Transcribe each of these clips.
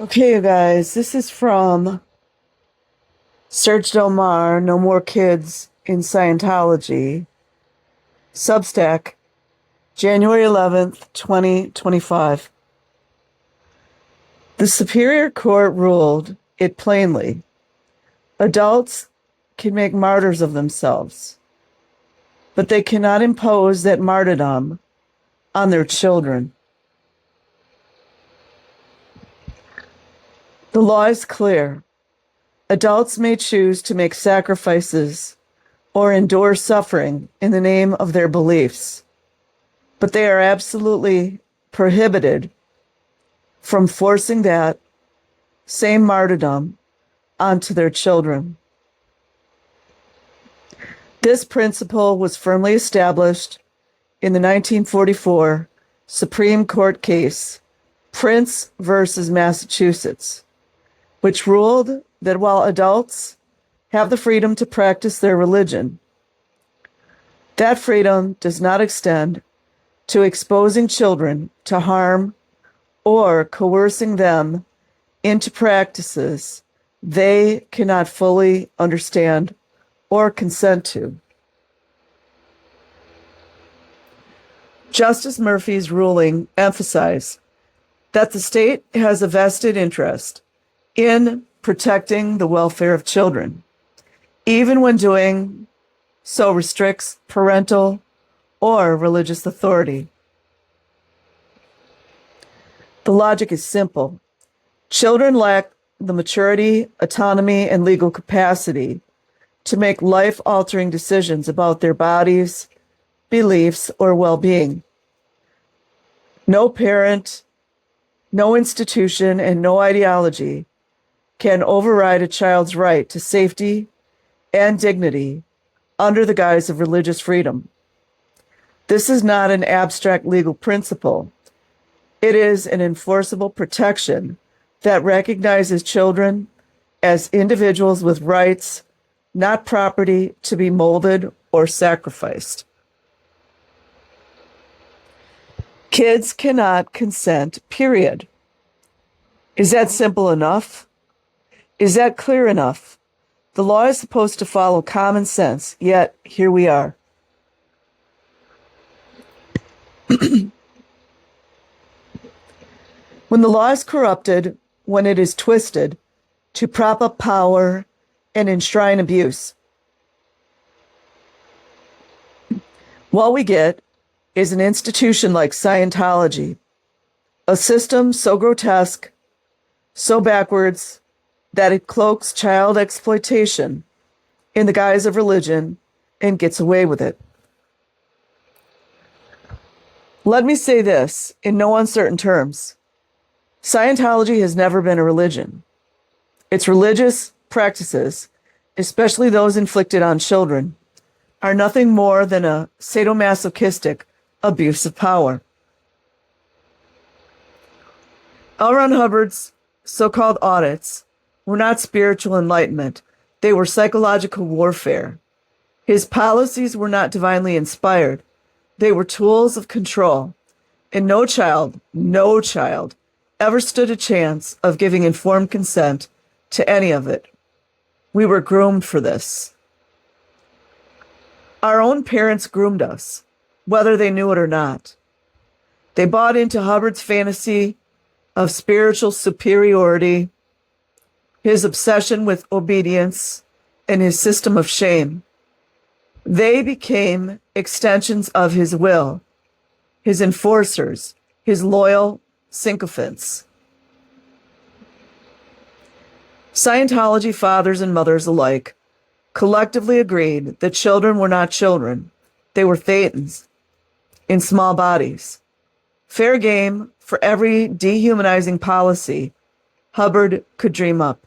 Okay, you guys, this is from Serge Del Mar, No More Kids in Scientology, Substack, January 11th, 2025. The Superior Court ruled it plainly. Adults can make martyrs of themselves, but they cannot impose that martyrdom on their children. The law is clear. Adults may choose to make sacrifices or endure suffering in the name of their beliefs, but they are absolutely prohibited from forcing that same martyrdom onto their children. This principle was firmly established in the 1944 Supreme Court case, Prince versus Massachusetts, which ruled that while adults have the freedom to practice their religion, that freedom does not extend to exposing children to harm or coercing them into practices they cannot fully understand or consent to. Justice Murphy's ruling emphasized that the state has a vested interest in protecting the welfare of children, even when doing so restricts parental or religious authority. The logic is simple. Children lack the maturity, autonomy, and legal capacity to make life-altering decisions about their bodies, beliefs, or well-being. No parent, no institution, and no ideology can override a child's right to safety and dignity under the guise of religious freedom. This is not an abstract legal principle. It is an enforceable protection that recognizes children as individuals with rights, not property to be molded or sacrificed. Kids cannot consent, period. Is that simple enough? Is that clear enough? The law is supposed to follow common sense, yet here we are. When the law is corrupted, when it is twisted to prop up power and enshrine abuse, what we get is an institution like Scientology, a system so grotesque, so backwards, that it cloaks child exploitation in the guise of religion and gets away with it. Let me say this in no uncertain terms. Scientology has never been a religion. Its religious practices, especially those inflicted on children, are nothing more than a sadomasochistic abuse of power. L. Ron Hubbard's so-called audits were not spiritual enlightenment. They were psychological warfare. His policies were not divinely inspired. They were tools of control. And no child ever stood a chance of giving informed consent to any of it. We were groomed for this. Our own parents groomed us, whether they knew it or not. They bought into Hubbard's fantasy of spiritual superiority, his obsession with obedience, and his system of shame. They became extensions of his will, his enforcers, his loyal sycophants. Scientology fathers and mothers alike collectively agreed that children were not children. They were thetans in small bodies. Fair game for every dehumanizing policy Hubbard could dream up.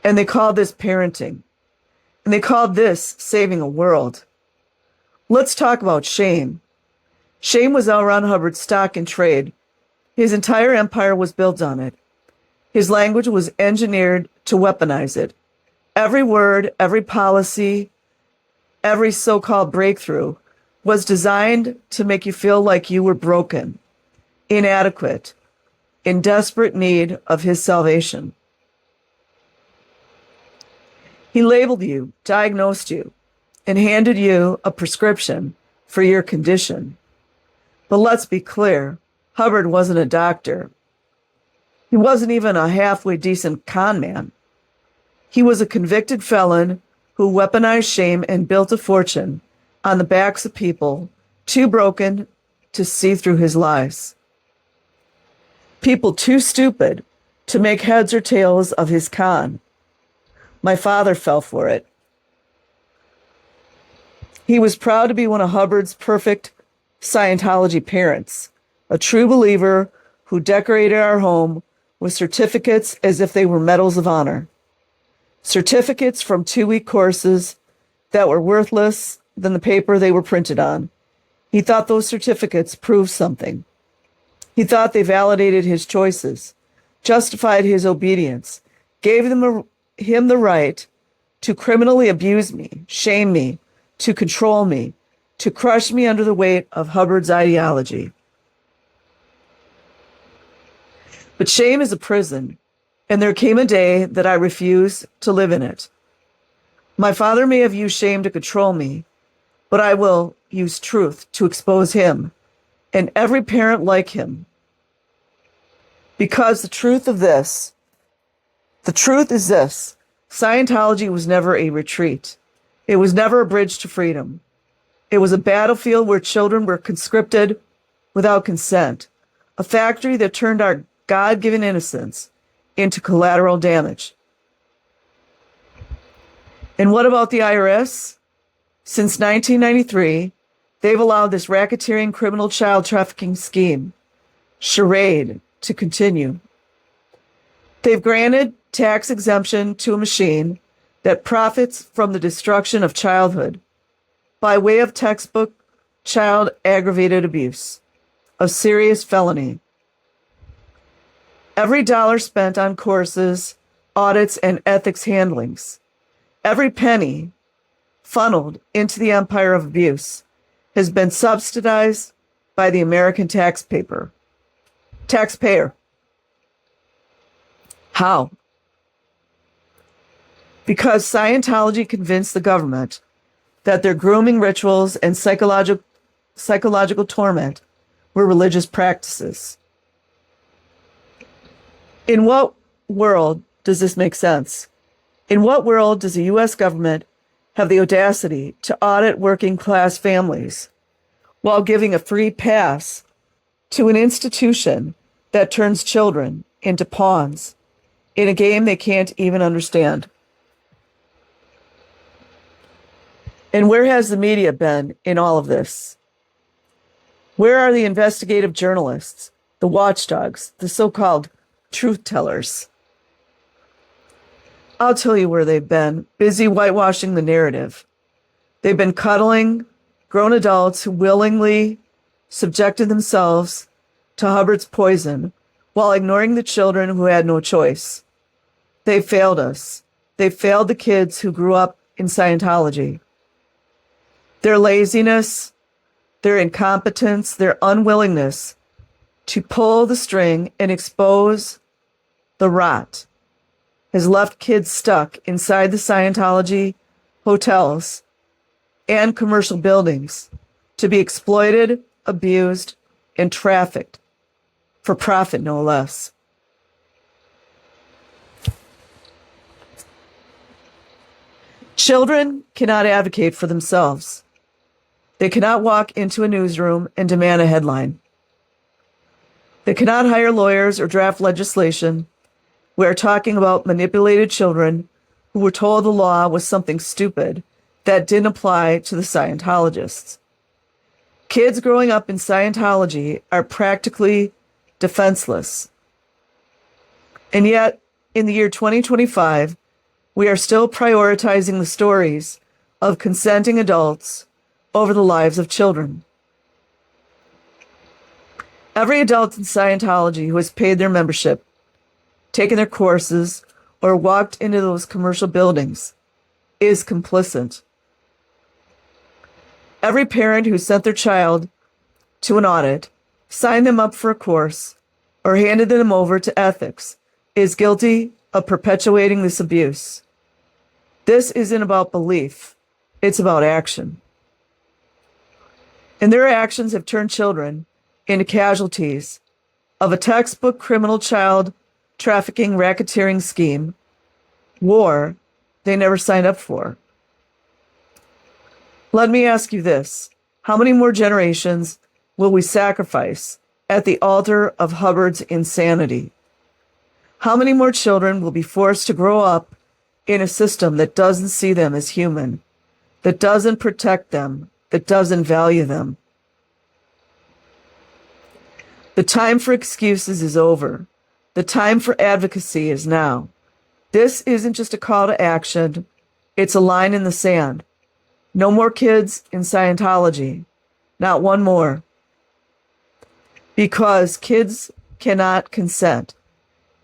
And they called this parenting. And they called this saving a world. Let's talk about shame. Shame was L. Ron Hubbard's stock in trade. His entire empire was built on it. His language was engineered to weaponize it. Every word, every policy, every so-called breakthrough was designed to make you feel like you were broken, inadequate, in desperate need of his salvation. He labeled you, diagnosed you, and handed you a prescription for your condition. But let's be clear, Hubbard wasn't a doctor. He wasn't even a halfway decent con man. He was a convicted felon who weaponized shame and built a fortune on the backs of people too broken to see through his lies. People too stupid to make heads or tails of his con. My father fell for it. He was proud to be one of Hubbard's perfect Scientology parents, a true believer who decorated our home with certificates as if they were medals of honor. Certificates from 2-week courses that were worthless than the paper they were printed on. He thought those certificates proved something. He thought they validated his choices, justified his obedience, gave him the right to criminally abuse me, shame me, to control me, to crush me under the weight of Hubbard's ideology. But shame is a prison, and there came a day that I refused to live in it. My father may have used shame to control me, but I will use truth to expose him and every parent like him. Because the truth is this, Scientology was never a retreat. It was never a bridge to freedom. It was a battlefield where children were conscripted without consent, a factory that turned our God-given innocence into collateral damage. And what about the IRS? Since 1993, they've allowed this racketeering criminal child trafficking scheme, charade, to continue. They've granted tax exemption to a machine that profits from the destruction of childhood by way of textbook child aggravated abuse, a serious felony. Every dollar spent on courses, audits, and ethics handlings, every penny funneled into the empire of abuse has been subsidized by the American taxpayer. How? Because Scientology convinced the government that their grooming rituals and psychological torment were religious practices. In what world does this make sense? In what world does the U.S. government have the audacity to audit working class families while giving a free pass to an institution that turns children into pawns in a game they can't even understand? And where has the media been in all of this? Where are the investigative journalists, the watchdogs, the so-called truth tellers? I'll tell you where they've been, busy whitewashing the narrative. They've been cuddling grown adults who willingly subjected themselves to Hubbard's poison while ignoring the children who had no choice. They failed us. They failed the kids who grew up in Scientology. Their laziness, their incompetence, their unwillingness to pull the string and expose the rot has left kids stuck inside the Scientology hotels and commercial buildings to be exploited, abused, and trafficked for profit, no less. Children cannot advocate for themselves. They cannot walk into a newsroom and demand a headline. They cannot hire lawyers or draft legislation. We are talking about manipulated children who were told the law was something stupid that didn't apply to the Scientologists. Kids growing up in Scientology are practically defenseless. And yet, in the year 2025, we are still prioritizing the stories of consenting adults over the lives of children. Every adult in Scientology who has paid their membership, taken their courses, or walked into those commercial buildings is complicit. Every parent who sent their child to an audit, signed them up for a course, or handed them over to ethics is guilty of perpetuating this abuse. This isn't about belief, it's about action. And their actions have turned children into casualties of a textbook criminal child trafficking racketeering scheme, war they never signed up for. Let me ask you this. How many more generations will we sacrifice at the altar of Hubbard's insanity? How many more children will be forced to grow up in a system that doesn't see them as human, that doesn't protect them, that doesn't value them? The time for excuses is over. The time for advocacy is now. This isn't just a call to action, it's a line in the sand. No more kids in Scientology. Not one more. Because kids cannot consent.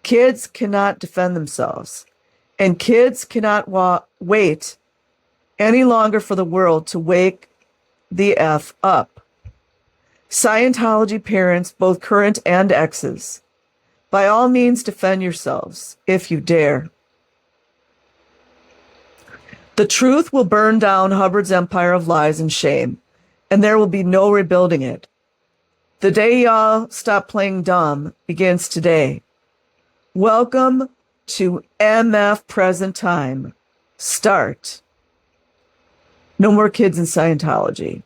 Kids cannot defend themselves. And kids cannot wait any longer for the world to wake the F up. Scientology parents, both current and exes, by all means defend yourselves if you dare. The truth will burn down Hubbard's empire of lies and shame, and there will be no rebuilding it. The day y'all stop playing dumb begins today. Welcome to MF present time. Start. No more kids in Scientology.